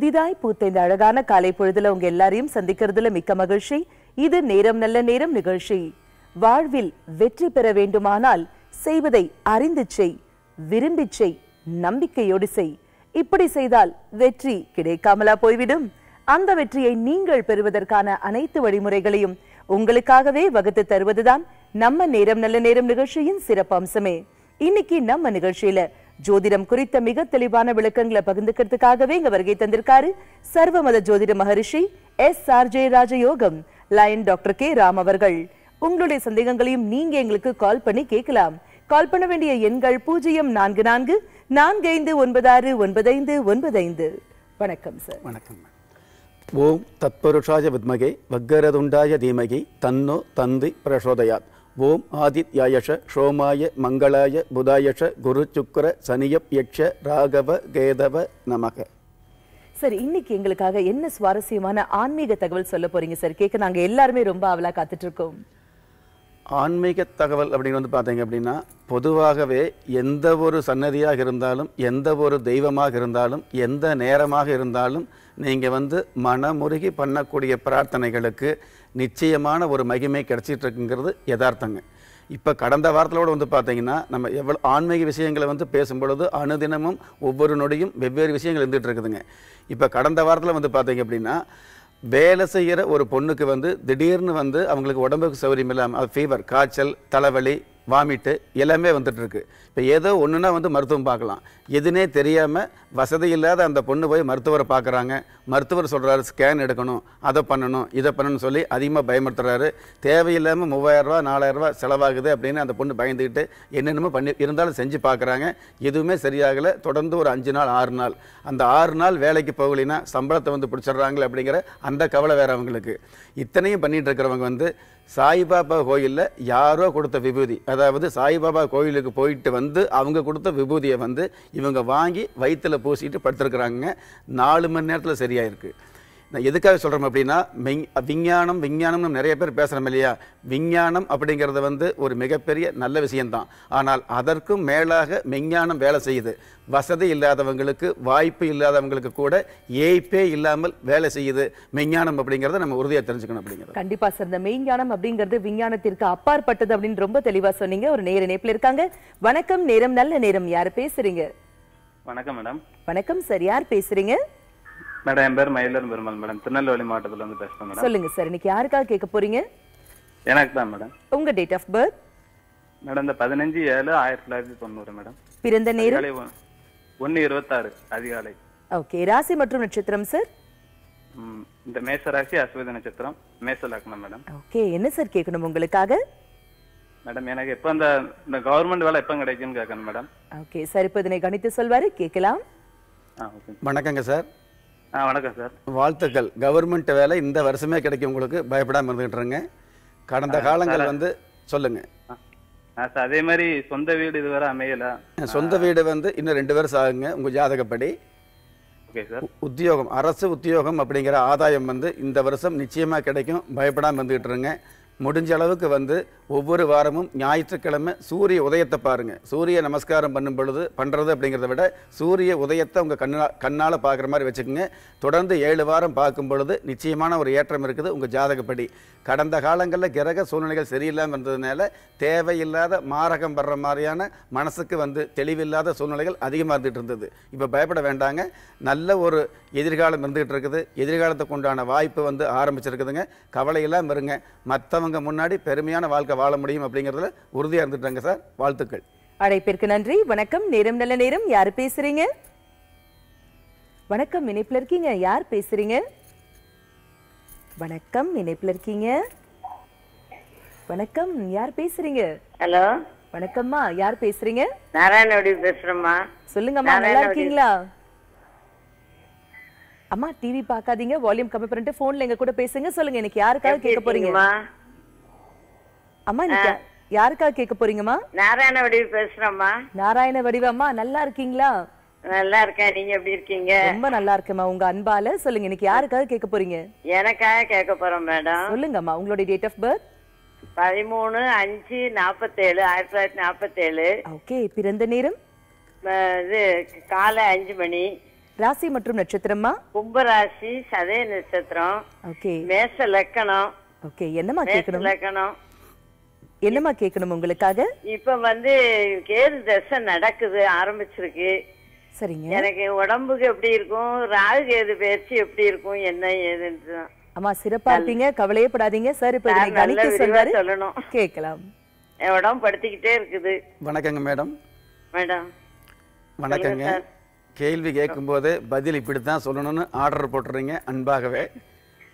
புதிதாய் பூத்த இந்த அழகான காலை பொழுதுல உங்க எல்லாரையும் சந்திக்கிறதுல மிக்க மகிழ்ச்சி. இது நேரம் நல்ல நேரம் நிகழ்ச்சி. வாழ்வில் வெற்றி பெற வேண்டுமானால் செய்வதை அறிந்து செய், விரும்பி செய், நம்பிக்கையோடு செய். இப்படி செய்தால் வெற்றி கிடைக்காமலா போய்விடும். அந்த வெற்றியை நீங்கள் பெறுவதற்கான அனைத்து வழிமுறைகளையும் உங்களுக்காகவே வகுத்து தருவதுதான் நம்ம நேரம் நல்ல நேரம் நிகழ்ச்சியின் சிறப்பு அம்சமே. இன்னைக்கு நம்ம நிகழ்ச்சியில ஜோதிடம் குறித்த மிக தெளிவான விளக்கங்களை பகிர்ந்துக்கிறதுக்காகவே இங்க வருகை தந்திருக்காரு சர்வமத ஜோதிட மகரிஷி SRJ ராஜயோகம் லயன் டாக்டர் K ராம் அவர்கள். உங்களுடைய சந்தேகங்களையும் நீங்க எங்களுக்கு கால் பண்ணி கேட்கலாம். கால் பண்ண வேண்டிய எண்கள் 044445969595. வணக்கம் சார். வணக்கம். ஓம் தத்புருஷாய வித்மகே வக்கரதுண்டாய தீமகி தன்னோ தந்தி பிரசோதயாத். ஓம் ஆதித்யாயஷ சோமாய மங்களாய புதாயஷ குரு சுக்கர சனியப் யக்ஷ ராகவ கேதவ நமக. சார், இன்னைக்கு எங்களுக்காக என்ன சுவாரஸ்யமான ஆன்மீக தகவல் சொல்ல போறீங்க சார்? கேட்க நாங்க எல்லாருமே ரொம்ப ஆவலா காத்துட்டு இருக்கோம். ஆன்மீக தகவல் அப்படின்னு பார்த்தீங்க அப்படின்னா, பொதுவாகவே எந்த ஒரு சன்னதியாக இருந்தாலும், எந்த ஒரு தெய்வமாக இருந்தாலும், எந்த நேரமாக இருந்தாலும் நீங்கள் மனமுருகி பண்ணக்கூடிய பிரார்த்தனைகளுக்கு நிச்சயமான ஒரு மகிமை கிடைச்சிட்டு இருக்குங்கிறது யதார்த்தங்க. இப்போ கடந்த வாரத்தோடு பார்த்தீங்கன்னா, நம்ம எவ்வளோ ஆன்மீக விஷயங்களை பேசும்பொழுது அனுதினமும் ஒவ்வொரு நொடியும் வெவ்வேறு விஷயங்கள் இருந்துகிட்டு இருக்குதுங்க. இப்போ கடந்த வாரத்தில் பார்த்தீங்க அப்படின்னா, வேலை செய்கிற ஒரு பொண்ணுக்கு திடீர்னு அவங்களுக்கு உடம்புக்கு சௌகரியம் இல்லாமல் ஃபீவர், காய்ச்சல், தலைவலி, வாமிட்டு எல்லாமே வந்துட்டு இருக்கு. இப்போ ஏதோ ஒன்றுனா மருத்துவம் பார்க்கலாம், எதுனே தெரியாமல் வசதி இல்லாத அந்த பொண்ணு போய் மருத்துவரை பார்க்குறாங்க. மருத்துவர் சொல்கிறாரு ஸ்கேன் எடுக்கணும், அதை பண்ணணும், இதை பண்ணணும்னு சொல்லி அதிகமாக பயமுறுத்துறாரு. தேவையில்லாமல் 3000 ரூபா 4000 ரூபா செலவாகுது அப்படின்னு அந்த பொண்ணு பயந்துக்கிட்டு என்னென்னமோ பண்ணி இருந்தாலும் செஞ்சு பார்க்குறாங்க. எதுவுமே சரியாகலை. தொடர்ந்து ஒரு 5 நாள் 6 நாள், அந்த 6 நாள் வேலைக்கு போகலைன்னா சம்பளத்தை பிடிச்சிடுறாங்களே அப்படிங்கிற அந்த கவலை வேறு அவங்களுக்கு. இத்தனையும் பண்ணிகிட்டு இருக்கிறவங்க சாய்பாபா கோயிலில் யாரோ கொடுத்த விபூதி, அதாவது சாய்பாபா கோயிலுக்கு போயிட்டு அவங்க கொடுத்த விபூதியை இவங்க வாங்கி வயிற்றுல பூசிட்டு படுத்துருக்குறாங்க. 4 மணி நேரத்தில் சரியாயிருக்கு. நான் எதுக்காக சொல்கிறோம் அப்படின்னா, விஞ்ஞானம்னு நிறைய பேர் பேசுகிறோம் இல்லையா? விஞ்ஞானம் அப்படிங்கிறது ஒரு மிகப்பெரிய நல்ல விஷயம்தான். ஆனால் அதற்கும் மேலாக விஞ்ஞானம் வேலை செய்யுது. வசதி இல்லாதவங்களுக்கு, வாய்ப்பு இல்லாதவங்களுக்கு கூட ஏய்ப்பே இல்லாமல் வேலை செய்யுது விஞ்ஞானம் அப்படிங்கிறத நம்ம உறுதியாக தெரிஞ்சுக்கணும் அப்படிங்கிறது. கண்டிப்பா சார். இந்த மெய்ஞானம் அப்படிங்கிறது விஞ்ஞானத்திற்கு அப்பாற்பட்டது அப்படின்னு ரொம்ப தெளிவா சொன்னீங்க. ஒரு நேர இணைப்புல இருக்காங்க. வணக்கம், நேரம் நல்ல நேரம். யார் பேசுறீங்க? வணக்கம் மேடம். வணக்கம் சார், யார் பேசுறீங்க? மேடம், என் பேர் மயிலர் பெருமாள் மேடம். திருநெல்வேலி மாவட்டத்துல பேசுறேன் மேடம். சொல்லுங்க சார், இன்னைக்கு யாருக்காக கேட்க போறீங்க? எனக்கு தான் மேடம். உங்க டேட் ஆஃப் பர்த்? மேடம், இந்த 15/7/1990 மேடம். பிறந்த நேரம்? 1:26 அதிகாலை. ஓகே. ராசி மற்றும் நட்சத்திரம் சார்? இந்த மேச ராசி, அஸ்வதி நட்சத்திரம், மேச லக்னம் மேடம். ஓகே. என்ன சார் கேட்கணும் உங்களுக்காக? மேடம், எனக்கு எப்ப இந்த கவர்மெண்ட் வேலை எப்ப கிடைக்கும்னு கேட்கணும் மேடம். ஓகே சார், இப்போ இதனை கணித்து சொல்வாரு, கேட்கலாம். வணக்கங்க சார். வணக்கம் சார். வாழ்த்துக்கள். கவர்மெண்ட் வேலை இந்த வருஷமே கிடைக்கும் உங்களுக்கு, பயப்படாமல் இருந்துகிட்டுருங்க. கடந்த காலங்கள் சொல்லுங்க. அதே மாதிரி சொந்த வீடு இதுவரை அமையல. சொந்த வீடு இன்னும் 2 வருஷம் ஆகுங்க உங்க ஜாதகப்படி. உத்தியோகம், அரசு உத்தியோகம் அப்படிங்கிற ஆதாயம் இந்த வருஷம் நிச்சயமா கிடைக்கும், பயப்படாமல் இருந்துகிட்டு இருங்க. முடிஞ்ச அளவுக்கு ஒவ்வொரு வாரமும் ஞாயிற்றுக்கிழமை சூரிய உதயத்தை பாருங்க. சூரிய நமஸ்காரம் பண்றது அப்படிங்கிறத விட சூரிய உதயத்தை உங்க கண்ணால பார்க்குற மாதிரி வச்சுக்கோங்க. தொடர்ந்து 7 வாரம் பார்க்கும் பொழுது நிச்சயமான ஒரு ஏற்றம் இருக்குது உங்க ஜாதகப்படி. கடந்த காலங்களில் கிரக சூழ்நிலைகள் சரியில்லாமல் இருந்ததுனால தேவையில்லாத மாரகம் வர்ற மாதிரியான மனசுக்கு தெளிவில்லாத சூழ்நிலைகள் அதிகமாக இருந்துகிட்டு இருந்தது. இப்போ பயப்பட வேண்டாங்க. நல்ல ஒரு எதிர்காலம் இருந்துகிட்டு இருக்குது. எதிர்காலத்துக்கு உண்டான வாய்ப்பு ஆரம்பிச்சிருக்குதுங்க. கவலை இல்லாமல் இருங்க. மற்றவங்க முன்னாடி பெருமையான வாழ்க்கை வாழ முடியும் அப்படிங்கிறதுல உறுதியாக இருந்துட்டாங்க சார். வாழ்த்துக்கள். அழைப்பிற்கு நன்றி. வணக்கம், நேரம் நல்ல நேரம். யார் பேசுறீங்க? வணக்கம், இணைப்புல இருக்கீங்க. யார் பேசுறீங்க? வணக்கம், இணைப்புல இருக்கீங்க. வணக்கம், யார் பேசுறீங்க? ஹலோ, வணக்கம்மா, யார் பேசுறீங்க? நாராயணவடி பேசுறேம்மா. சொல்லுங்கம்மா, நல்லா இருக்கீங்களா? அம்மா, டிவி பார்க்காதீங்க, வால்யூம் கம்மி பண்ணிட்டு போன்ல எங்க கூட பேசுங்க. சொல்லுங்க, இன்னைக்கு யாருக்காக கேட்க போறீங்க? அம்மா, இன்னைக்கு யாருக்காக கேட்க போறீங்கம்மா? நாராயணவடி பேசுறேம்மா. நாராயண வடிவம்மா, நல்லா இருக்கீங்களா? நல்லா இருக்கேன், நீங்க எப்படி இருக்கீங்க? ரொம்ப நல்லா இருக்கேம்மா. உங்க அன்பால சொல்லுங்க, இன்னைக்கு யாருக்காக கேட்க போறீங்க? எனக்காக கேட்க போறோம் மேடம். சொல்லுங்கம்மா, உங்களுடைய டேட் ஆஃப் பர்த்? 13/5/47 1947. ஓகே. பிறந்த நேரம்? இது காலை 5 மணி. ராசி மற்றும் நட்சத்திரமா? கும்பராசி, சதய நட்சத்திரம். ஓகே. மேஷ லக்கணம். ஓகே. என்னமா கேட்கணும்? லக்கணம். என்னமா கேட்கணும் உங்களுக்காக? இப்ப கேது தசை நடக்குது, ஆரம்பிச்சிருக்கு. சரிங்க. எனக்கு உடம்புக்கு எப்படி இருக்கும், ராகு கேது பயிற்சி எப்படி இருக்கும், என்ன ஏதுன்னு. அம்மா சிறப்பா இருப்பீங்க, கவலையே படாதீங்க. சார் இப்ப இதை கணிக்க சொல்றாரு, சொல்லணும், கேட்கலாம். என் உடம்பு படுத்திக்கிட்டே இருக்குது. வணக்கங்க மேடம். மேடம் வணக்கங்க. கேள்வி கேட்கும் போது பதில் இப்படித்தான் சொல்லணும்னு ஆர்டர் போட்டுறீங்க. அன்பாகவே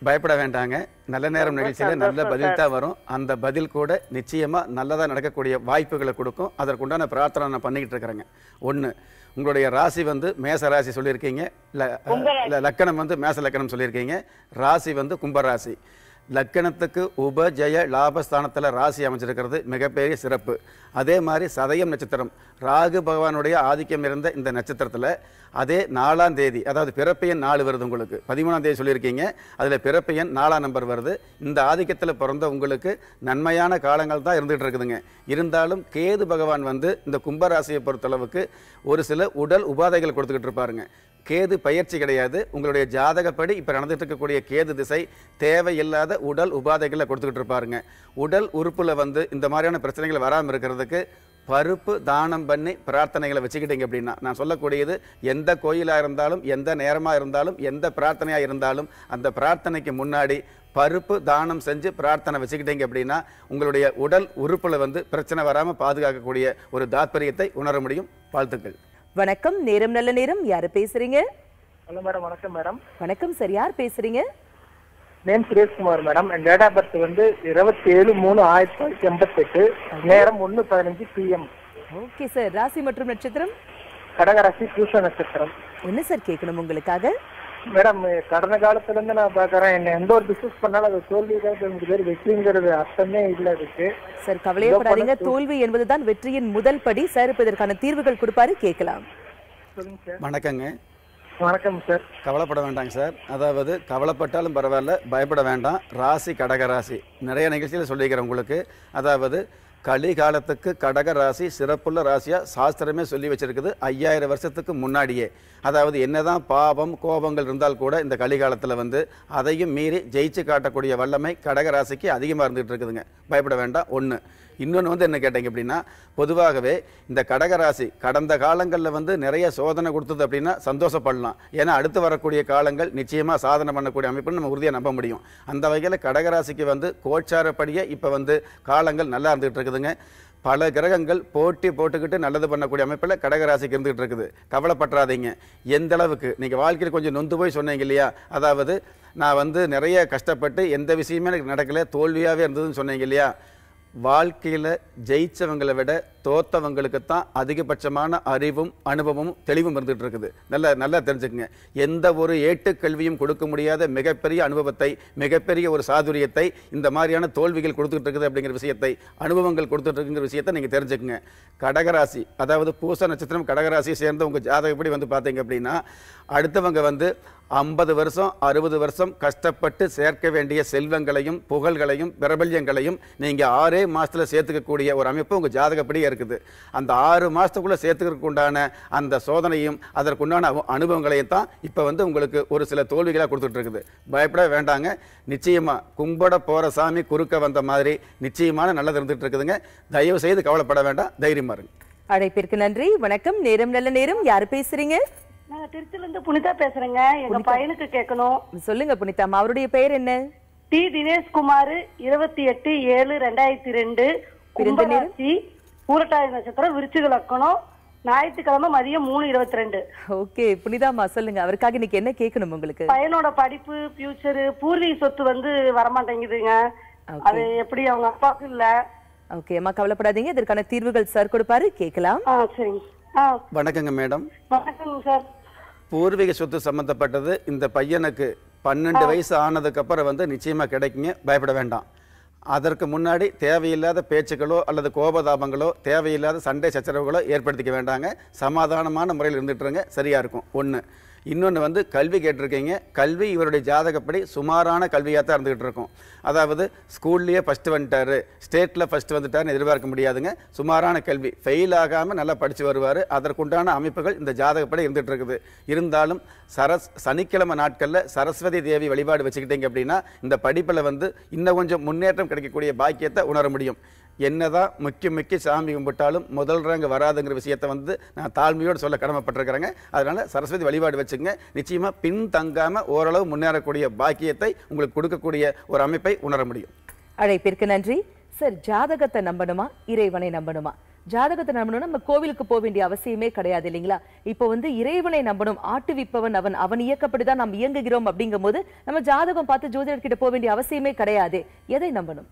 பயப்பட வேண்டாங்க. நல்ல நேரம் நிகழ்ச்சியில நல்ல பதில் தான் வரும். அந்த பதில் கூட நிச்சயமா நல்லதா நடக்கக்கூடிய வாய்ப்புகளை கொடுக்கும். அதற்குண்டான பிரார்த்தனை நான் பண்ணிக்கிட்டு இருக்கிறேங்க. ஒண்ணு, உங்களுடைய ராசி மேச ராசி சொல்லியிருக்கீங்க, லக்கணம் மேச லக்கணம் சொல்லியிருக்கீங்க. ராசி கும்பராசி. லக்கணத்துக்கு உப ஜெய லாபஸ்தானத்தில் ராசி அமைச்சிருக்கிறது மிகப்பெரிய சிறப்பு. அதே மாதிரி சதயம் நட்சத்திரம், ராகு பகவானுடைய ஆதிக்கம் இருந்த இந்த நட்சத்திரத்தில் அதே 4ஆம் தேதி, அதாவது பிறப்பையன் 4 வருது உங்களுக்கு. 13ஆம் தேதி சொல்லியிருக்கீங்க, அதில் பிறப்பையன் 4ஆம் நம்பர் வருது. இந்த ஆதிக்கத்தில் பிறந்த உங்களுக்கு நன்மையான காலங்கள் தான் இருந்துகிட்டு இருக்குதுங்க. இருந்தாலும் கேது பகவான் இந்த கும்பராசியை பொறுத்தளவுக்கு ஒரு சில உடல் உபாதைகள் கொடுத்துக்கிட்டு இருப்பாருங்க. கேது பயிற்சி கிடையாது. உங்களுடைய ஜாதகப்படி இப்போ நடந்துட்டு இருக்கக்கூடிய கேது திசை தேவையில்லாத உடல் உபாதைகளை கொடுத்துக்கிட்டு இருப்பாருங்க. உடல் உறுப்புல இந்த மாதிரியான பிரச்சனைகள் வராமல் இருக்கிறதுக்கு பருப்பு தானம் பண்ணி பிரார்த்தனைகளை வச்சுக்கிட்டீங்க அப்படின்னா, நான் சொல்லக்கூடியது எந்த கோயிலாக இருந்தாலும், எந்த நேரமாக இருந்தாலும், எந்த பிரார்த்தனையாக இருந்தாலும் அந்த பிரார்த்தனைக்கு முன்னாடி பருப்பு தானம் செஞ்சு பிரார்த்தனை வச்சுக்கிட்டீங்க அப்படின்னா உங்களுடைய உடல் உறுப்புல பிரச்சனை வராமல் பாதுகாக்கக்கூடிய ஒரு தாத்பரியத்தை உணர முடியும். வாழ்த்துக்கள். வணக்கம். நேரம் நல்ல நேரம். யாரு பேசுறீங்க? Hello madam. வணக்கம் மேடம். வணக்கம் சார். யார் பேசுறீங்க? Name Sureshkumar madam. என் டேட் ஆஃப் பர்த் 27/3/1988. நேரம் 1:15 PM. Okay sir. ராசி மற்றும் நட்சத்திரம்? கடகராசி, பூச நட்சத்திரம். என்ன சார் கேட்கணும் உங்களுக்காக? மேடம், கடந்த காலத்துல இருந்து நான் பாக்குறேன், என்ன எந்த ஒரு பிசினஸ் பண்ணாலும் அது தோல்விதான். எனக்கு பேர் வெற்றிங்கிறது அர்த்தமே இல்லை இருக்கு. சார் கவலையப்படாதீங்க, தோல்வி என்பதுதான் வெற்றியின் முதல் படி. சார் இப்ப இதற்கான தீர்வுகள் கொடுப்பாரு, கேட்கலாம். சொல்லுங்க சார். வணக்கங்க. வணக்கம் சார். கவலைப்பட வேண்டாங்க சார். அதாவது கவலைப்பட்டாலும் பரவாயில்ல, பயப்பட வேண்டாம். ராசி கடகராசி நிறைய நிகழ்ச்சியில் சொல்லிக்கிறேன் உங்களுக்கு. அதாவது கலிகாலத்துக்கு கடக ராசி சிறப்புள்ள ராசியா சாஸ்திரமே சொல்லி வச்சிருக்குது 5000 வருஷத்துக்கு முன்னாடியே. அதாவது என்னதான் பாவம் கோபங்கள் இருந்தால் கூட இந்த கலிகாலத்தில் அதையும் மீறி ஜெயிச்சு காட்டக்கூடிய வல்லமை கடக ராசிக்கு அதிகமாக இருந்துகிட்டு இருக்குதுங்க. பயப்பட வேண்டாம். ஒன்று. இன்னொன்று என்ன கேட்டீங்க அப்படின்னா, பொதுவாகவே இந்த கடகராசி கடந்த காலங்களில் நிறைய சோதனை கொடுத்தது அப்படின்னா சந்தோஷப்படலாம். ஏன்னா அடுத்து வரக்கூடிய காலங்கள் நிச்சயமாக சாதனை பண்ணக்கூடிய அமைப்புன்னு நம்ம உறுதியாக நம்ப முடியும். அந்த வகையில் கடகராசிக்கு கோச்சாரப்படியே இப்போ காலங்கள் நல்லா இருந்துகிட்டு இருக்குதுங்க. பல கிரகங்கள் போட்டி போட்டுக்கிட்டு நல்லது பண்ணக்கூடிய அமைப்பில் கடகராசிக்கு இருந்துகிட்டு இருக்குது. கவலைப்பட்டுறாதீங்க. எந்த அளவுக்கு நீங்கள் வாழ்க்கையில் கொஞ்சம் நொந்து போய் சொன்னீங்க இல்லையா, அதாவது நான் நிறைய கஷ்டப்பட்டு எந்த விஷயமே எனக்கு நடக்கலை, தோல்வியாகவே இருந்ததுன்னு சொன்னீங்க இல்லையா, வாழ்க்கையில் ஜெயிச்சவங்களை விட தோத்தவங்களுக்கு தான் அதிகபட்சமான அறிவும் அனுபவமும் தெளிவும் இருந்துகிட்டு இருக்குது. நல்லா தெரிஞ்சுக்குங்க. எந்த ஒரு ஏட்டுக்கல்வியும் கொடுக்க முடியாத மிகப்பெரிய அனுபவத்தை, மிகப்பெரிய ஒரு சாதுரியத்தை இந்த மாதிரியான தோல்விகள் கொடுத்துட்டு இருக்குது அப்படிங்கிற விஷயத்தை, அனுபவங்கள் கொடுத்துட்டு இருக்குங்கிற விஷயத்தை நீங்கள் தெரிஞ்சுக்குங்க. கடகராசி, அதாவது பூச நட்சத்திரம் கடகராசியை சேர்ந்த உங்கள் ஜாதகப்படி பார்த்தீங்க அப்படின்னா, அடுத்தவங்க 50 வருஷம் 60 வருஷம் கஷ்டப்பட்டு சேர்க்க வேண்டிய செல்வங்களையும் புகழ்களையும் பிரபல்யங்களையும் நீங்கள் 6 மாதத்தில் சேர்த்துக்கக்கூடிய ஒரு அமைப்பு உங்கள் ஜாதகப்படியே இருக்குது. அந்த 6 மாதத்துக்குள்ளே சேர்த்துக்கிறதுக்கு உண்டான அந்த சோதனையும் அதற்குண்டான அனுபவங்களையும் தான் இப்போ உங்களுக்கு ஒரு சில தோல்விகளாக கொடுத்துட்டு இருக்குது. பயப்பட வேண்டாங்க. நிச்சயமாக கும்பிட போகிற சாமி குறுக்க வந்த மாதிரி நிச்சயமான நல்லது இருந்துகிட்டு இருக்குதுங்க. தயவு செய்து கவலைப்பட வேண்டாம், தைரியமா இருங்க. அழைப்பிற்கு நன்றி. வணக்கம். நேரம் நல்ல நேரம். யார் பேசுறீங்க? நாங்க திருச்சில இருந்து புனிதா பேசுறேங்க. எங்க பையனுக்கு கேட்கணும். சொல்லுங்க புனிதாமா. அவருடைய பெயர் என்ன? டி தினேஷ்குமார். 28/7/2002. கும்பராசி, பூரட்டாதி நட்சத்திரம், விருச்சிக லக்கணம். ஞாயிற்றுக்கிழமை மதியம் 3:22. ஓகே புனிதாமா, சொல்லுங்க அவருக்காக இன்னைக்கு என்ன கேட்கணும் உங்களுக்கு? பையனோட படிப்பு, ஃபியூச்சர், பூர்வீக சொத்து வரமாட்டேங்குதுங்க. அது எப்படி அவங்க அப்பாவுக்கு இல்ல. ஓகே அம்மா கவலைப்படாதீங்க, இதற்கான தீர்வுகள் சார் கொடுப்பாரு, கேட்கலாம். சரிங்க. வணக்கங்க மேடம். வணக்கங்க சார். பூர்வீக சொத்து சம்பந்தப்பட்டது இந்த பையனுக்கு 12 வயசு ஆனதுக்கு அப்புறம் நிச்சயமா கிடைக்குங்க. பயப்பட வேண்டாம். அதற்கு முன்னாடி தேவையில்லாத பேச்சுக்களோ அல்லது கோபதாபங்களோ தேவையில்லாத சண்டை சச்சரவுகளோ ஏற்படுத்திக்க வேண்டாங்க. சமாதானமான முறையில் இருந்துட்டுருங்க, சரியா இருக்கும். ஒன்று. இன்னொன்று வந்து கல்வி கேட்டிருக்கீங்க. கல்வி இவருடைய ஜாதகப்படி சுமாரான கல்வியாக தான் இருந்துகிட்டு இருக்கும். அதாவது ஸ்கூல்லேயே ஃபஸ்ட்டு வந்துட்டார், ஸ்டேட்டில் ஃபஸ்ட்டு வந்துட்டார்னு எதிர்பார்க்க முடியாதுங்க. சுமாரான கல்வி, ஃபெயில் ஆகாமல் நல்லா படித்து வருவார். அதற்குண்டான அமைப்புகள் இந்த ஜாதகப்படி இருந்துகிட்டு இருக்குது. இருந்தாலும் சனிக்கிழமை நாட்களில் சரஸ்வதி தேவி வழிபாடு வச்சுக்கிட்டீங்க அப்படின்னா இந்த படிப்பில் வந்து இன்னும் கொஞ்சம் முன்னேற்றம் கிடைக்கக்கூடிய பாக்கியத்தை உணர முடியும். என்னதான் முக்கிய சாமி கும்பிட்டாலும் முதல் ரங்க வராதுங்கிற விஷயத்தை வந்து நான் தாழ்மையோடு சொல்ல கடமைப்பட்டிருக்கிறேங்க. அதனால் சரஸ்வதி வழிபாடு வச்சுங்க. நிச்சயமாக பின் தங்காமல் ஓரளவு முன்னேறக்கூடிய பாக்கியத்தை உங்களுக்கு கொடுக்கக்கூடிய ஒரு அமைப்பை உணர முடியும். அழைப்பிற்கு நன்றி சார். ஜாதகத்தை நம்பணுமா, இறைவனை நம்பணுமா? ஜாதகத்தை நம்பணும்னா நம்ம கோவிலுக்கு போக வேண்டிய அவசியமே கிடையாது இல்லைங்களா? இப்போ வந்து இறைவனை நம்பணும், ஆட்டுவிப்பவன் அவன், அவன் இயக்கப்படிதான் நாம் இயங்குகிறோம். அப்படிங்கும் போது நம்ம ஜாதகம் பார்த்து ஜோதிடர்கிட்ட போக வேண்டிய அவசியமே கிடையாது. எதை நம்பணும்?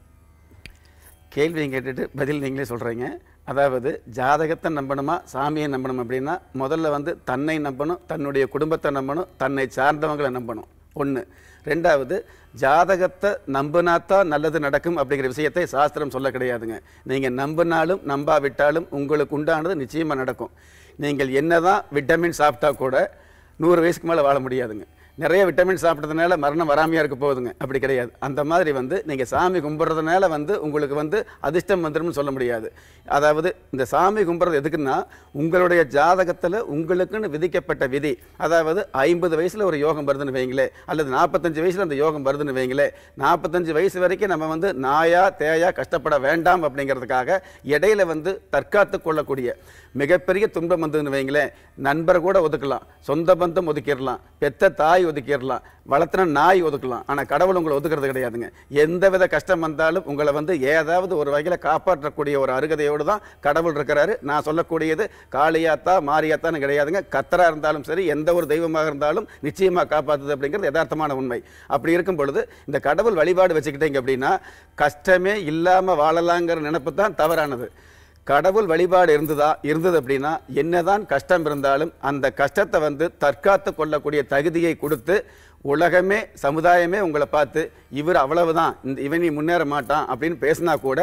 கேள்வியை கேட்டுட்டு பதில் நீங்களே சொல்கிறீங்க. அதாவது ஜாதகத்தை நம்பணுமா சாமியை நம்பணும் அப்படின்னா முதல்ல வந்து தன்னை நம்பணும், தன்னுடைய குடும்பத்தை நம்பணும், தன்னை சார்ந்தவங்களை நம்பணும். ஒன்று. ரெண்டாவது, ஜாதகத்தை நம்பினாத்தான் நல்லது நடக்கும் அப்படிங்கிற விஷயத்தை சாஸ்திரம் சொல்ல கிடையாதுங்க. நீங்கள் நம்பினாலும் நம்பாவிட்டாலும் உங்களுக்கு உண்டானது நிச்சயமாக நடக்கும். நீங்கள் என்னதான் விட்டமின் சாப்பிட்டா கூட 100 வயசுக்கு மேலே வாழ முடியாதுங்க. நிறைய விட்டமின் சாப்பிட்டதுனால மரணம் வராமையாக இருக்க போகுதுங்க, அப்படி கிடையாது. அந்த மாதிரி வந்து நீங்கள் சாமி கும்பிட்றதுனால வந்து உங்களுக்கு வந்து அதிர்ஷ்டம் வந்துடும்னு சொல்ல முடியாது. அதாவது இந்த சாமி கும்பிட்றது எதுக்குன்னா உங்களுடைய ஜாதகத்தில் உங்களுக்குன்னு விதிக்கப்பட்ட விதி. அதாவது 50 வயசில் ஒரு யோகம் வருதுன்னு வைங்களே, அல்லது 45 வயசில் அந்த யோகம் வருதுன்னு வைங்களே, 45 வயசு வரைக்கும் நம்ம வந்து நாயா தேயா கஷ்டப்பட வேண்டாம் அப்படிங்கிறதுக்காக இடையில வந்து தற்காத்து கொள்ளக்கூடிய மிகப்பெரிய துன்பம் வந்ததுன்னு வைங்களேன், நண்பரை கூட ஒதுக்கலாம், சொந்த பந்தம் ஒதுக்கிடலாம், பெத்த தாய் ஒதுக்கிடலாம், வளர்த்துன நாய் ஒதுக்கலாம். ஆனால் கடவுள் உங்களை ஒதுக்கிறது கிடையாதுங்க. எந்தவித கஷ்டம் வந்தாலும் உங்களை வந்து ஏதாவது ஒரு வகையில் காப்பாற்றக்கூடிய ஒரு அருகதையோடு தான் கடவுள் இருக்கிறாரு. நான் சொல்லக்கூடியது காளியாத்தா மாரியாத்தான்னு கிடையாதுங்க. கத்தரா இருந்தாலும் சரி, எந்த ஒரு தெய்வமாக இருந்தாலும் நிச்சயமாக காப்பாற்றுது அப்படிங்கிறது யதார்த்தமான உண்மை. அப்படி இருக்கும் பொழுது இந்த கடவுள் வழிபாடு வச்சுக்கிட்டீங்க அப்படின்னா கஷ்டமே இல்லாமல் வாழலாங்கிற நினைப்பு தான் தவறானது. கடவுள் வழிபாடு இருந்தது அப்படின்னா என்னதான் கஷ்டம் இருந்தாலும் அந்த கஷ்டத்தை வந்து தற்காத்து கொள்ளக்கூடிய தகுதியை கொடுத்து உலகமே சமுதாயமே உங்களை பார்த்து இவர் அவ்வளவுதான், இவன் முன்னேற மாட்டான் அப்படின்னு பேசினா கூட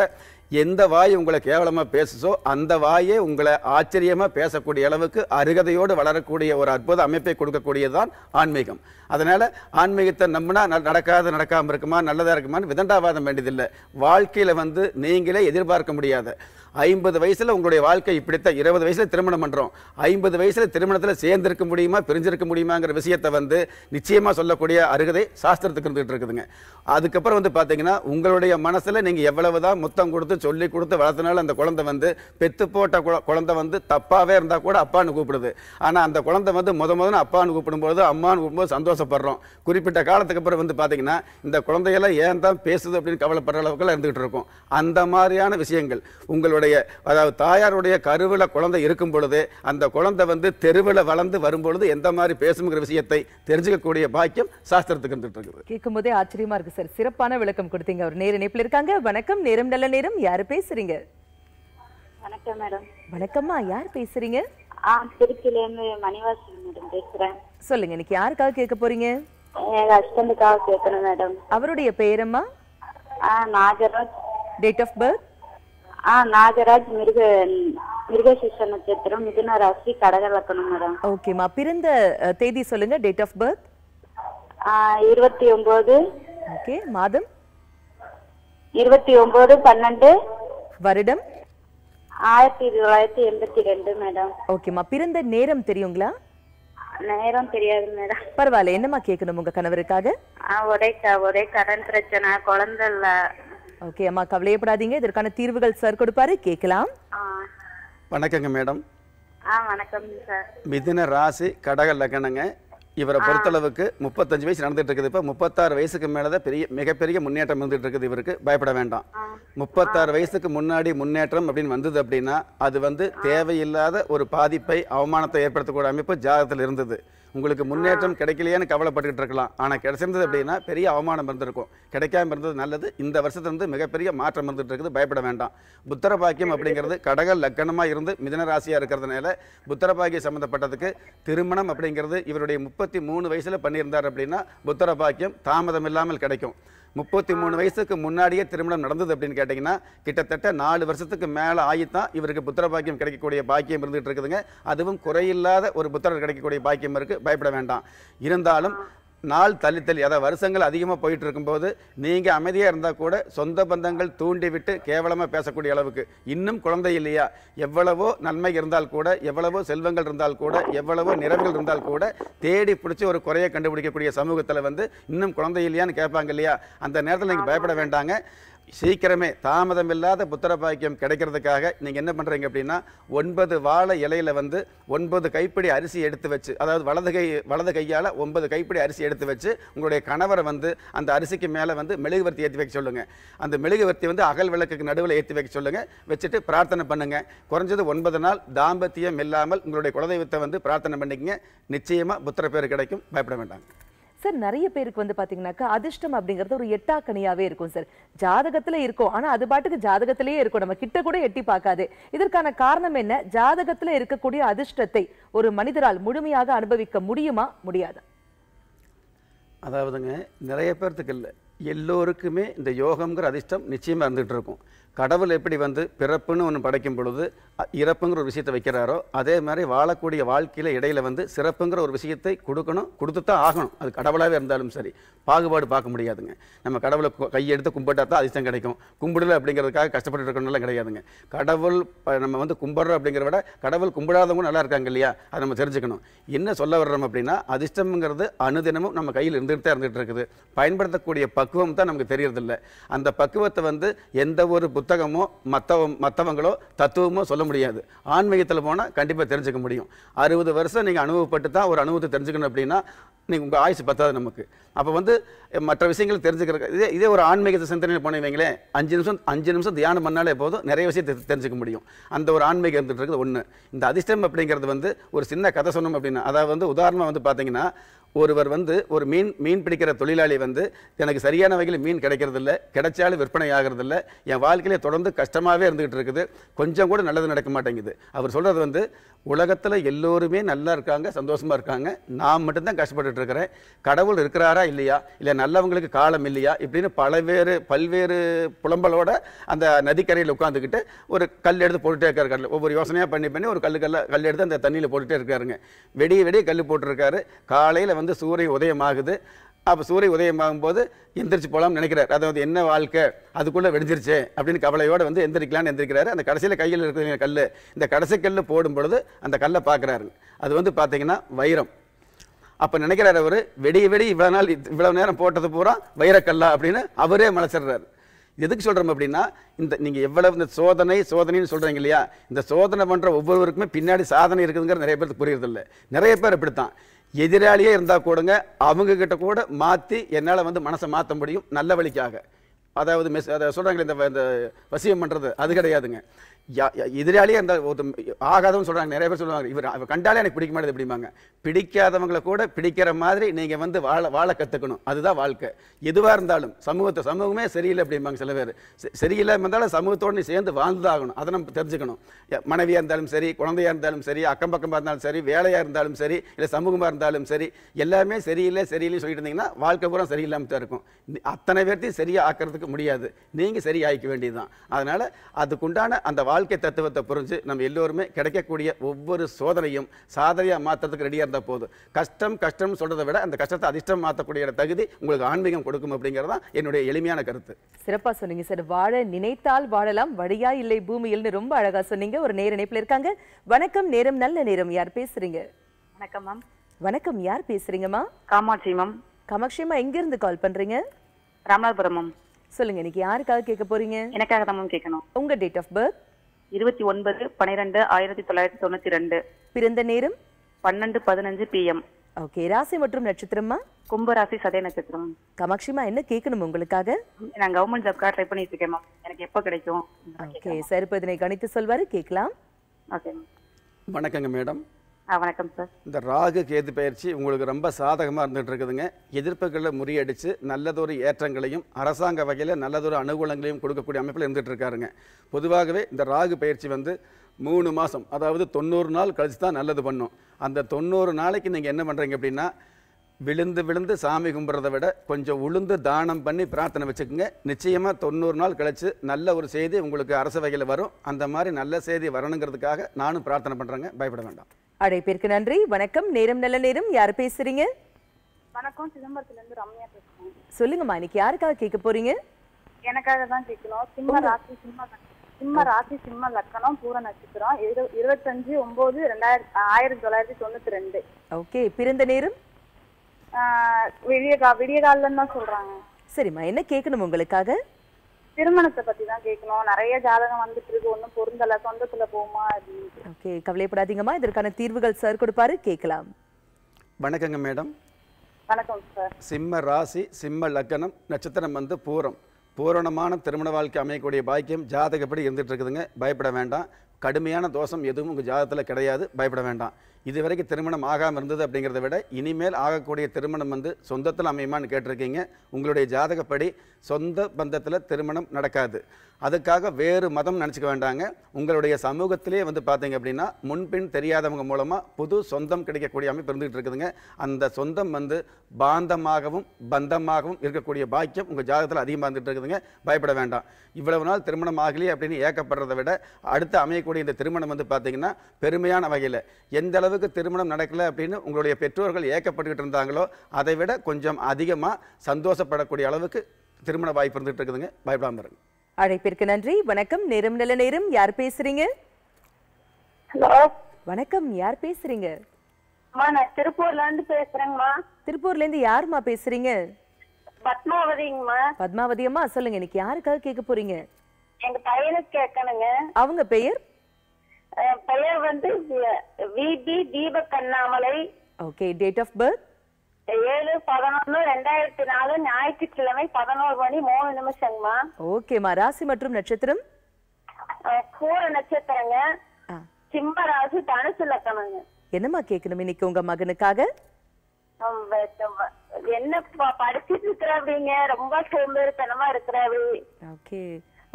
எந்த வாய் உங்களை கேவலமாக பேசுதோ அந்த வாயே உங்களை ஆச்சரியமாக பேசக்கூடிய அளவுக்கு அருகதையோடு வளரக்கூடிய ஒரு அற்புத அமைப்பை கொடுக்கக்கூடியதுதான் ஆன்மீகம். அதனால் ஆன்மீகத்தை நம்பினா நடக்காமல் இருக்குமா நல்லதாக இருக்குமான்னு விதண்டாவாதம் வேண்டியதில்லை. வாழ்க்கையில் வந்து நீங்களே எதிர்பார்க்க முடியாத 50 வயசில் உங்களுடைய வாழ்க்கை இப்படித்தான், 20 வயசில் திருமணம் பண்ணுறோம், 50 வயசில் திருமணத்தில் சேர்ந்திருக்க முடியுமா பிரிஞ்சிருக்க முடியுமாங்கிற விஷயத்தை வந்து நிச்சயமாக சொல்லக்கூடிய அருகதை சாஸ்திரத்துக்கு இருந்துகிட்டு இருக்குதுங்க. அதுக்கப்புறம் வந்து பார்த்தீங்கன்னா உங்களுடைய மனசில் நீங்கள் எவ்வளவுதான் முத்தம் கொடுத்து சொல்லி கொடுத்து வளர்த்தனால அந்த குழந்தை வந்து பெத்து போட்ட குழந்தை வந்து தப்பாகவே இருந்தால் கூட அப்பான்னு கூப்பிடுது. ஆனால் அந்த குழந்தை வந்து முதல்ல அப்பான்னு கூப்பிடும்போது அம்மான்னு கூப்பிடும்போது சந்தோஷப்படுறோம். குறிப்பிட்ட காலத்துக்கு அப்புறம் வந்து பார்த்தீங்கன்னா இந்த குழந்தையெல்லாம் ஏன் தான் பேசுது அப்படின்னு கவலைப்படுற அளவுக்குலாம் இருந்துகிட்டு இருக்கும். அந்த மாதிரியான விஷயங்கள் உங்களுடைய அதாவது தாயாருடைய கருவில குழந்தை இருக்கும் பொழுது அந்த குழந்தை வந்து தெருவில் வளர்ந்து வரும்பொழுது எந்த மாதிரி பேசுங்கிற விஷயத்தை தெரிஞ்சுக்கக்கூடிய பாக்கியம் சாஸ்திரத்துக்கு இருந்துட்டு இருக்குது. கேட்கும் போதே ஆச்சரியமா இருக்கு சார். சிறப்பான விளக்கம் கொடுத்தீங்க. ஒரு நேர இணைப்பில் இருக்காங்க. வணக்கம், நேரம் நல்ல நேரம். யாரு பேசுறீங்க? வணக்கம் மேடம். வணக்கம்மா, யார் பேசுறீங்க? திருச்சியில இருந்து மணிவாசன் மேடம் பேசுறேன். சொல்லுங்க, இன்னைக்கு யாருக்காக கேட்க போறீங்க? எங்க ஹஸ்பண்டுக்காக கேட்கணும் மேடம். அவருடைய பெயரம்மா? Nagaraj. Date of birth? Nagaraj, மிருகசீர்ஷ நட்சத்திரம், மிதுன ராசி, கடக லக்னம் மேடம். ஓகேமா, பிறந்த தேதி சொல்லுங்க. Date of birth? 29. ஓகே, மாதம்? 29/12. வருடம்? 1982 மேடம். ஓகேமா, பிறந்த நேரம் தெரியுங்களா? நேரம் தெரியாது மேடம். பரவாயில்ல, என்னமா கேட்கணும் உங்க கணவருக்காக? ஒரே கடன் பிரச்சனை, குழந்தை இல்ல. ஓகே அம்மா, கவலையப்படாதீங்க, இதற்கான தீர்வுகள் சார் கொடுப்பாரு, கேட்கலாம். வணக்கங்க மேடம். வணக்கம் சார். மிதுன ராசி, கடக லக்னங்க. இவரை பொறுத்தளவுக்கு 35 வயசு நடந்துட்டு இருக்குது. இப்போ 36 வயசுக்கு மேலதான் மிகப்பெரிய முன்னேற்றம் வந்துட்டு இருக்குது. இவருக்கு பயப்பட வேண்டாம். 36 வயசுக்கு முன்னாடி முன்னேற்றம் அப்படின்னு வந்தது அப்படின்னா அது வந்து தேவையில்லாத ஒரு பாதிப்பை அவமானத்தை ஏற்படுத்தக்கூடிய அமைப்பு ஜாதகத்தில் இருந்தது. உங்களுக்கு முன்னேற்றம் கிடைக்கலையான்னு கவலைப்பட்டுக்கிட்டு இருக்கலாம். ஆனால் கிடைச்சிருந்தது அப்படின்னா பெரிய அவமானம் இருந்திருக்கும். கிடைக்காம இருந்தது நல்லது. இந்த வருஷத்துலேருந்து மிகப்பெரிய மாற்றம் வந்துட்டு இருக்குது. பயப்பட வேண்டாம். புத்திர பாக்கியம் அப்படிங்கிறது கடக லக்கணமாக இருந்து மிதுன ராசியாக இருக்கிறதுனால புத்திர பாக்கியம் சம்மந்தப்பட்டதுக்கு திருமணம் அப்படிங்கிறது இவருடைய 33 வயசில் பண்ணியிருந்தார் அப்படின்னா புத்திர பாக்கியம் தாமதம் இல்லாமல் கிடைக்கும். 33 வயசுக்கு முன்னாடியே திருமணம் நடந்தது அப்படின்னு கேட்டிங்கன்னா கிட்டத்தட்ட 4 வருஷத்துக்கு மேலே ஆகித்தான் இவருக்கு புத்திர பாக்கியம் கிடைக்கக்கூடிய பாக்கியம் இருந்துகிட்டு இருக்குதுங்க. அதுவும் குறையில்லாத ஒரு புத்திரர் கிடைக்கக்கூடிய பாக்கியம் இருக்குது, பயப்பட வேண்டாம். இருந்தாலும் நாள் தள்ளி அதாவது வருஷங்கள் அதிகமாக போயிட்டு இருக்கும்போது நீங்கள் அமைதியாக இருந்தால் கூட சொந்த பந்தங்கள் தூண்டி விட்டு கேவலமாக பேசக்கூடிய அளவுக்கு இன்னும் குழந்தை இல்லையா, எவ்வளவோ நன்மை இருந்தால் கூட, எவ்வளவோ செல்வங்கள் இருந்தால் கூட, எவ்வளவோ நிறைவுகள் இருந்தால் கூட தேடி பிடிச்சி ஒரு குறையை கண்டுபிடிக்கக்கூடிய சமூகத்தில் வந்து இன்னும் குழந்தை இல்லையான்னு கேட்பாங்க இல்லையா, அந்த நேரத்தில் நீங்கள் பயப்பட வேண்டாங்க. சீக்கிரமே தாமதம் இல்லாத புத்திர பாக்கியம் கிடைக்கிறதுக்காக நீங்கள் என்ன பண்ணுறீங்க அப்படின்னா 9 வாழை இலையில் வந்து 9 கைப்பிடி அரிசி எடுத்து வச்சு, அதாவது வலது கையால் 9 கைப்பிடி அரிசி எடுத்து வச்சு உங்களுடைய கணவரை வந்து அந்த அரிசிக்கு மேலே வந்து மெழுகுவர்த்தி ஏற்றி வைக்க சொல்லுங்கள். அந்த மெழுகுவர்த்தி வந்து அகல் விளக்குக்கு நடுவில் ஏற்றி வைக்க சொல்லுங்கள். வச்சுட்டு பிரார்த்தனை பண்ணுங்கள். குறைஞ்சது 9 நாள் தாம்பத்தியம் இல்லாமல் உங்களுடைய குலதெய்வத்தை வந்து பிரார்த்தனை பண்ணிக்கங்க. நிச்சயமாக புத்திர பேர் கிடைக்கும், பயப்பட வேண்டாங்க. சார் நிறைய பேருக்கு வந்து பாத்தீங்கன்னாக்கா அதிர்ஷ்டம் அப்படிங்கிறது ஒரு எட்டாக்கனியாவே இருக்கும் சார். ஜாதகத்துல இருக்கும், ஆனா அது பாட்டுக்கு ஜாதகத்திலேயே இருக்கும், நம்ம கிட்ட கூட எட்டி பார்க்காது. இதற்கான காரணம் என்ன? ஜாதகத்துல இருக்கக்கூடிய அதிர்ஷ்டத்தை ஒரு மனிதரால் முழுமையாக அனுபவிக்க முடியுமா, முடியாதா? அதாவதுங்க நிறைய பேர்த்துக்கு இல்லை, எல்லோருக்குமே இந்த யோகம்ங்கிற அதிர்ஷ்டம் நிச்சயமாக இருந்துகிட்டு இருக்கும். கடவுள் எப்படி வந்து பிறப்புன்னு ஒன்று படைக்கும் பொழுது இறப்புங்கிற ஒரு விஷயத்தை வைக்கிறாரோ, அதே மாதிரி வாழக்கூடிய வாழ்க்கையில் இடையில வந்து சிறப்புங்கிற ஒரு விஷயத்தை கொடுக்கணும், கொடுத்துத்தான் ஆகணும். அது கடவுளாகவே இருந்தாலும் சரி, பாகுபாடு பார்க்க முடியாதுங்க. நம்ம கடவுளை கையெடுத்து கும்பிட்டா தான் அதிர்ஷ்டம் கிடைக்கும், கும்பிடலை அப்படிங்கிறதுக்காக கஷ்டப்பட்டு இருக்கணும்லாம் கிடையாதுங்க. கடவுள் நம்ம வந்து கும்பிட்றோம் அப்படிங்கிறத விட கடவுள் கும்பிடாதவங்க நல்லா இருக்காங்க இல்லையா, அதை நம்ம தெரிஞ்சுக்கணும். என்ன சொல்ல வர்றோம் அப்படின்னா, அதிர்ஷ்டம்ங்கிறது அனுதினமும் நம்ம கையில் இருந்துகிட்டு இருக்குது. பயன்படுத்தக்கூடிய பக்குவம் தான் நமக்கு தெரியறதில்லை. அந்த பக்குவத்தை வந்து எந்த ஒரு புத்தகமோ மற்றவங்களோ தத்துவமோ சொல்ல முடியாது. ஆன்மீகத்தில் போனால் கண்டிப்பாக தெரிஞ்சுக்க முடியும். 60 வருஷம் நீங்கள் அனுபவப்பட்டு தான் ஒரு அனுபவத்தை தெரிஞ்சுக்கணும் அப்படின்னா நீங்கள் உங்கள் ஆயுசு பத்தாது நமக்கு. அப்போ வந்து மற்ற விஷயங்கள் தெரிஞ்சுக்கிறது இதே ஒரு ஆன்மீக சிந்தனையில் போனீங்களே 5 நிமிஷம் தியானம் பண்ணாலே போதும் நிறைய விஷயத்தை தெரிஞ்சுக்க முடியும். அந்த ஒரு ஆன்மீகம் இருந்துட்டு இருக்குது ஒன்று. இந்த அதிர்ஷ்டம் அப்படிங்கிறது வந்து ஒரு சின்ன கதை சொன்னோம் அப்படின்னா, அதாவது வந்து உதாரணமாக வந்து பார்த்தீங்கன்னா, ஒருவர் வந்து ஒரு மீன் பிடிக்கிற தொழிலாளி வந்து எனக்கு சரியான வகையில் மீன் கிடைக்கிறது இல்லை, கிடைச்சாலும் விற்பனை ஆகிறது இல்லை, என் வாழ்க்கையிலே தொடர்ந்து கஷ்டமாகவே இருந்துகிட்டு இருக்குது, கொஞ்சம் கூட நல்லது நடக்க மாட்டேங்குது. அவர் சொல்கிறது வந்து உலகத்தில் எல்லோருமே நல்லா இருக்காங்க, சந்தோஷமாக இருக்காங்க, நான் மட்டும்தான் கஷ்டப்பட்டுட்டு இருக்கிறேன், கடவுள் இருக்கிறாரா இல்லையா, இல்லை நல்லவங்களுக்கு காலம் இல்லையா இப்படின்னு பல்வேறு புலம்பலோட அந்த நதிக்கரையில் உட்காந்துக்கிட்டு ஒரு கல் எடுத்து போட்டுட்டே இருக்காரு. ஒவ்வொரு யோசனையாக பண்ணி ஒரு கல் எடுத்து அந்த தண்ணியில் போட்டுகிட்டே இருக்காருங்க. வெடிய கல் போட்டிருக்காரு. காலையில் வந்து சூரியன் உதயமாகுது. அப்போ சூரியன் உதயமாகும் போது எந்திரிச்சு போகலாம்னு நினைக்கிறார். அதாவது என்ன வாழ்க்கை அதுக்குள்ளே வெடிஞ்சிருச்சு அப்படின்னு கவலையோடு வந்து எந்திரிக்கலான்னு எந்திரிக்கிறாரு. அந்த கடைசியில் கையில் இருக்கிற கல், இந்த கடைசி கல் போடும் பொழுது அந்த கல்லை பார்க்குறாரு. அது வந்து பார்த்தீங்கன்னா வைரம். அப்போ நினைக்கிறார் அவர், வெடி இவ்வளோ நேரம் போட்டது பூரா வைரக்கல்லா அப்படின்னு அவரே மலைச்சிடுறாரு. எதுக்கு சொல்கிறோம் அப்படின்னா, இந்த நீங்கள் எவ்வளவு இந்த சோதனைன்னு சொல்கிறீங்க இல்லையா, இந்த சோதனை பண்ணுற ஒவ்வொருவருக்குமே பின்னாடி சாதனை இருக்குதுங்கிற நிறைய பேருக்கு புரியறதில்லை. நிறைய பேர் அப்படித்தான் எதிராளியே இருந்தால் கூடங்க அவங்க கிட்ட கூட மாற்றி என்னால் வந்து மனசை மாற்ற முடியும் நல்ல வழிக்காக. அதாவது அதை சொல்கிறாங்களே இந்த வசியம் பண்ணுறது, அது கிடையாதுங்க. எதிராளியே இருந்தால் ஆகாதவன்னு சொல்கிறாங்க. நிறைய பேர் சொல்லுவாங்க, அவர் கண்டாலே எனக்கு பிடிக்க மாட்டேது அப்படிம்பாங்க. பிடிக்காதவங்களை கூட பிடிக்கிற மாதிரி நீங்கள் வந்து வாழ கற்றுக்கணும். அதுதான் வாழ்க்கை. எதுவாக இருந்தாலும் சமூகமே சரியில்லை அப்படிம்பாங்க சில பேர். சரியில்லை இருந்தாலும் சமூகத்தோடு நீ சேர்ந்து வாழ்ந்தாகணும், அதை நம்ம தெரிஞ்சுக்கணும். மனைவியாக இருந்தாலும் சரி, குழந்தையாக இருந்தாலும் சரி, அக்கம் பக்கமாக இருந்தாலும் சரி, வேலையாக இருந்தாலும் சரி, இல்லை சமூகமாக இருந்தாலும் சரி, எல்லாமே சரியில்லை சொல்லிட்டு இருந்தீங்கன்னா வாழ்க்கை பூரா சரியில்லாமல் தான் இருக்கும். அத்தனை பேர்த்தையும் சரியாக ஆக்கிறதுக்கு முடியாது, நீங்கள் சரியாகிக்க வேண்டியதுதான். அதனால் அதுக்குண்டான அந்த வாழ்க்கை தத்துவத்தை புரிஞ்சு நம்ம எல்லோருமே கிடைக்கக்கூடிய ஒவ்வொரு சோதனையும் சாதனையாக மாற்றுறதுக்கு ரெடியாக இருந்தால் போதும். கஷ்டம் சொல்றதை விட அந்த கஷ்டத்தை அதிர்ஷ்டம் மாற்றக்கூடிய தகுதி உங்களுக்கு ஆன்மீகம் கொடுக்கும் அப்படிங்கிறதான் என்னுடைய எளிமையான கருத்து. சிறப்பாக சொன்னீங்க சார். வாழ நினைத்தால் வாழலாம், வழியா இல்லை பூமியில்னு ரொம்ப அழகா சொன்னீங்க. ஒரு நேர இணைப்பில் இருக்காங்க. வணக்கம், நேரம் நல்ல நேரம். யார் பேசுறீங்க? வணக்கம் மேம். வணக்கம், யார் பேசுறீங்கம்மா? காமாட்சி மேம். காமாட்சியம்மா, எங்க இருந்து கால் பண்றீங்க? ராமநாதபுரம் மேம். சொல்லுங்க, இன்னைக்கு யாருக்காக கேட்க போறீங்க? எனக்காக தான் மேம் கேட்கணும். உங்க டேட் ஆஃப் பர்த்? 29/12/1992. பிறந்த நேரம்? 12:15 PM. ஓகே. ராசி மற்றும் நட்சத்திரமா? கும்பராசி, சதய நட்சத்திரம். காமாட்சிமா, என்ன கேட்கணும் உங்களுக்காக? நான் கவர்மெண்ட் ஜாப்காக ட்ரை பண்ணிட்டு இருக்கேன் மேம். எனக்கு எப்போ கிடைக்கும்? ஓகே சார், இப்போ இதனை கணித்து சொல்வாரு, கேட்கலாம். Okay ma'am. வணக்கங்க மேடம். வணக்கம் சார். இந்த ராகு கேது பயிற்சி உங்களுக்கு ரொம்ப சாதகமாக இருந்துகிட்டு இருக்குதுங்க. எதிர்ப்புகளை முறியடித்து நல்லதொரு ஏற்றங்களையும் அரசாங்க வகையில் நல்லதொரு அனுகூலங்களையும் கொடுக்கக்கூடிய அமைப்பில் இருந்துகிட்டு இருக்காருங்க. பொதுவாகவே இந்த ராகு பயிற்சி வந்து 3 மாதம், அதாவது 90 நாள் கழிச்சு தான் நல்லது பண்ணும். அந்த 90 நாளைக்கு நீங்கள் என்ன பண்ணுறீங்க அப்படின்னா, விழுந்து விழுந்து சாமி கும்பிட்றத விட கொஞ்சம் உளுந்து தானம் பண்ணி பிரார்த்தனை வச்சுக்கோங்க. நிச்சயமாக 90 நாள் கழிச்சு நல்ல ஒரு செய்தி உங்களுக்கு அரசு வகையில் வரும். அந்த மாதிரி நல்ல செய்தி வரணுங்கிறதுக்காக நானும் பிரார்த்தனை பண்ணுறேங்க. பயப்பட வேண்டாம். அழைப்பிற்கு நன்றி. வணக்கம். நேரம் நல்ல நேரம். யார் பேசுறீங்க? வணக்கம், சிதம்பரத்துல இருந்து ரம்யா பேசுறேன். சொல்லுங்கம்மா, இன்னைக்கு யாருக்காக கேட்க போறீங்க? எனக்காக தான் கேட்கணும். சிம்ம ராசி சிம்ம லக்கணம் பூர நட்சத்திரம் 25/9/1992. ஓகே, பிறந்த நேரம்? விடிய காலிலன்னு தான் சொல்றாங்க. சரிம்மா, என்ன கேட்கணும் உங்களுக்காக? திருமணத்தை பத்தி தான் கேட்கணும். நிறைய ஜாதகம் வந்துட்டு இருக்கு, ஒன்னும் பொருந்தல, சொந்தத்துல போகுமா அப்படின்னு. ஓகே, கவலைப்படாதீங்கம்மா, இதற்கான தீர்வுகள் சார் கொடுப்பாரு, கேட்கலாம். வணக்கங்க மேடம். வணக்கம் சார். சிம்ம ராசி சிம்ம லக்கணம் நட்சத்திரம் வந்து பூரம். பூரணமான திருமண வாழ்க்கை அமையக்கூடிய பாக்கியம் ஜாதகப்படி இருந்துட்டு இருக்குதுங்க. பயப்பட வேண்டாம். கடுமையான தோஷம் எதுவும் உங்கள் ஜாதகத்தில் கிடையாது. பயப்பட வேண்டாம். இதுவரைக்கும் திருமணம் ஆகாமல் இருந்தது அப்படிங்கிறத விட இனிமேல் ஆகக்கூடிய திருமணம் வந்து சொந்தத்தில் அமையுமான்னு கேட்டிருக்கீங்க. உங்களுடைய ஜாதகப்படி சொந்த பந்தத்தில் திருமணம் நடக்காது. அதுக்காக வேறு மதம் நினச்சிக்க வேண்டாங்க. உங்களுடைய சமூகத்திலே வந்து பார்த்தீங்க அப்படின்னா முன்பின் தெரியாதவங்க மூலமாக புது சொந்தம் கிடைக்கக்கூடிய அமைப்பு இருந்துகிட்டு இருக்குதுங்க. அந்த சொந்தம் வந்து பாந்தமாகவும் பந்தமாகவும் இருக்கக்கூடிய பாக்கியம் உங்கள் ஜாதகத்தில் அதிகமாக இருந்துகிட்டு இருக்குதுங்க. பயப்பட வேண்டாம். இவ்வளவு நாள் திருமணம் ஆகலையே அப்படின்னு ஏக்கப்படுறதை விட அடுத்து அமையக்கூடிய இந்த திருமணம் வந்து பார்த்தீங்கன்னா பெருமையான வகையில் எந்த அளவுக்கு திருமணம் நடக்கலை அப்படின்னு உங்களுடைய பெற்றோர்கள் ஏக்கப்பட்டுக்கிட்டு இருந்தாங்களோ அதை விட கொஞ்சம் அதிகமாக சந்தோஷப்படக்கூடிய அளவுக்கு திருமண வாய்ப்பு இருந்துகிட்டு இருக்குதுங்க. பயப்படாமல் இருங்க. அழைப்பிற்கு நன்றி. வணக்கம். நேரம் நல்ல நேரம். யார் பேசுறீங்க? ஹலோ, வணக்கம். யார் பேசுறீங்க? நான் திருப்பூர்ல இருந்து பேசுறேங்கம்மா. திருப்பூர்ல இருந்து யாருமா பேசுறீங்க? பத்மாவதிங்கம்மா. பத்மாவதி அம்மா, சொல்லுங்க, இன்னைக்கு யாருக்காக கேட்க போறீங்க? எங்க பையனுக்கு கேட்கணுங்க. அவங்க பெயர்? பெயர் வந்து VP Deepak Annamalai. Okay, date of birth? 7/11/2004 ஞாயிற்றுக்கிழமை 11:03 ஓகேமா. ராசி மற்றும் நட்சத்திரம்? பூர நட்சத்திரங்க. சிம்ம ராசி தனுசு லக்கணங்க. என்னம்மா கேட்கணும் இன்னைக்கு உங்க மகனுக்காக? என்ன படிச்சுட்டு இருக்கிறாங்க, ரொம்ப சோம்பேறித்தனமா இருக்கிறாரு. ஓகே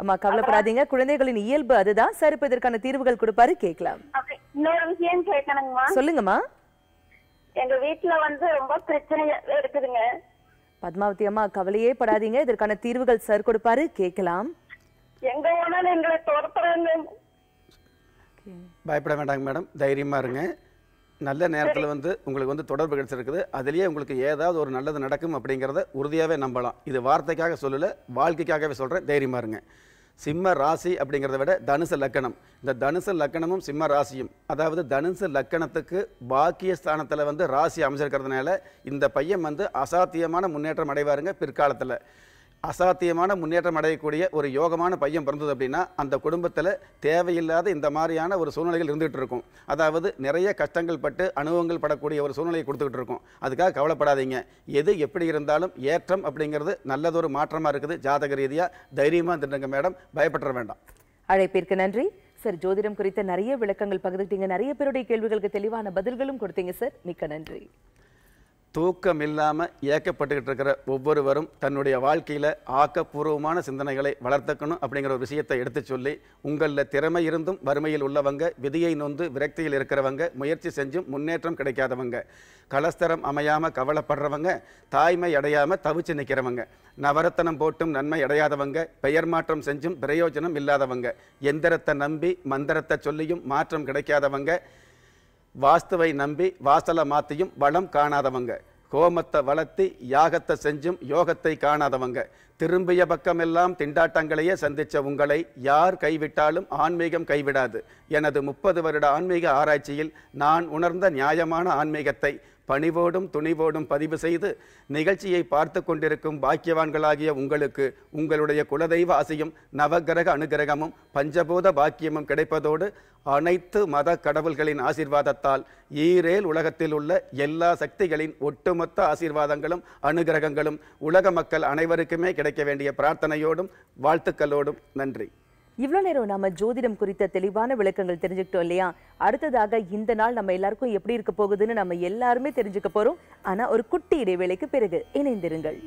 அம்மா, கவலைப்படாதீங்க. குழந்தைகளின் இயல்பு அதுதான். சார் இப்ப இதற்கான தீர்வுகள் கொடுப்பாரு, கேட்கலாம். இன்னொரு விஷயம் கேட்கணுங்கம்மா. சொல்லுங்கம்மா. எங்க வீட்டுல வந்து ரொம்ப பிரச்சனை இருக்குதுங்க. பத்மாவதி அம்மா, கவலையே படாதீங்க. இதற்கான தீர்வுகள் சார் கொடுப்பாரு, கேட்கலாம். எங்க வேணாலும் எங்களை துரத்துறாங்க. பயப்பட வேண்டாங்க மேடம். தைரியமாக இருங்க. நல்ல நேரத்தில் வந்து உங்களுக்கு வந்து தொடர்பு கிடைச்சிருக்குது. அதுலேயே உங்களுக்கு ஏதாவது ஒரு நல்லது நடக்கும் அப்படிங்கிறத உறுதியாகவே நம்பலாம். இது வார்த்தைக்காக சொல்லலை, வாழ்க்கைக்காகவே சொல்கிறேன். தைரியமாக இருங்க. சிம்ம ராசி அப்படிங்கிறத விட தனுசு லக்கணம். இந்த தனுசு லக்கணமும் சிம்ம ராசியும், அதாவது தனுசு லக்கணத்துக்கு பாக்கியஸ்தானத்தில் வந்து ராசி அமைச்சிருக்கிறதுனால இந்த பையன் வந்து அசாத்தியமான முன்னேற்றம் அடைவாருங்க. பிற்காலத்தில் அசாத்தியமான முன்னேற்றம் அடையக்கூடிய ஒரு யோகமான பையன் பிறந்தது அப்படின்னா அந்த குடும்பத்தில் தேவையில்லாத இந்த மாதிரியான ஒரு சூழ்நிலைகள் இருந்துகிட்டு இருக்கும். அதாவது நிறைய கஷ்டங்கள் பட்டு அனுபவங்கள் படக்கூடிய ஒரு சூழ்நிலையை கொடுத்துக்கிட்டு இருக்கும். அதுக்காக கவலைப்படாதீங்க. எது எப்படி இருந்தாலும் ஏற்றம் அப்படிங்கிறது நல்லதொரு மாற்றமாக இருக்குது. ஜாதக ரீதியாக தைரியமாக இருந்துட்டுங்க மேடம். பயப்பட வேண்டாம். அழைப்பிற்கு நன்றி சார். ஜோதிடம் குறித்த நிறைய விளக்கங்கள் பகிர்ந்துட்டீங்க. நிறைய பேருடைய கேள்விகளுக்கு தெளிவான பதில்களும் கொடுத்தீங்க சார். மிக்க நன்றி. தூக்கம் இல்லாமல் ஏக்கப்பட்டுக்கிட்டு இருக்கிற ஒவ்வொருவரும் தன்னுடைய வாழ்க்கையில் ஆக்கப்பூர்வமான சிந்தனைகளை வளர்த்துக்கணும் அப்படிங்கிற ஒரு விஷயத்தை எடுத்து சொல்லி, உங்களில் திறமை இருந்தும் வறுமையில் உள்ளவங்க, விதியை நொந்து விரக்தியில் இருக்கிறவங்க, முயற்சி செஞ்சும் முன்னேற்றம் கிடைக்காதவங்க, கலஸ்தரம் அமையாமல் கவலைப்படுறவங்க, தாய்மை அடையாமல் தவிச்சு நிற்கிறவங்க, நவரத்தனம் போட்டும் நன்மை அடையாதவங்க, பெயர் மாற்றம் செஞ்சும் பிரயோஜனம் இல்லாதவங்க, எந்திரத்தை நம்பி மந்திரத்தை சொல்லியும் மாற்றம் கிடைக்காதவங்க, வாஸ்துவை நம்பி வாசலை மாற்றியும் வளம் காணாதவங்க, கோமத்தை வளர்த்தி யாகத்தை செஞ்சும் யோகத்தை காணாதவங்க, திரும்பிய பக்கமெல்லாம் திண்டாட்டங்களையே சந்தித்த உங்களை யார் கைவிட்டாலும் ஆன்மீகம் கைவிடாது. எனது 30 வருட ஆன்மீக ஆராய்ச்சியில் நான் உணர்ந்த நியாயமான ஆன்மீகத்தை பணிவோடும் துணிவோடும் பதிவு செய்து நிகழ்ச்சியை பார்த்து கொண்டிருக்கும் பாக்கியவான்களாகிய உங்களுக்கு உங்களுடைய குலதெய்வ ஆசையும் நவகிரக அனுகிரகமும் பஞ்சபூத பாக்கியமும் கிடைப்பதோடு அனைத்து மத கடவுள்களின் ஆசீர்வாதத்தால் ஈரேல் உலகத்தில் உள்ள எல்லா சக்திகளின் ஒட்டுமொத்த ஆசீர்வாதங்களும் அனுகிரகங்களும் உலக மக்கள் அனைவருக்குமே கிடைக்க வேண்டிய பிரார்த்தனையோடும் வாழ்த்துக்களோடும் நன்றி. இவ்வளவு நேரம் நாம ஜோதிடம் குறித்த தெளிவான விளக்கங்கள் தெரிஞ்சுக்கிட்டோம் இல்லையா? அடுத்ததாக இந்த நாள் நம்ம எல்லாருக்கும் எப்படி இருக்க போகுதுன்னு நம்ம எல்லாருமே தெரிஞ்சுக்க போறோம். ஆனா ஒரு குட்டி இடைவேளைக்கு பிறகு இணைந்திருங்கள்.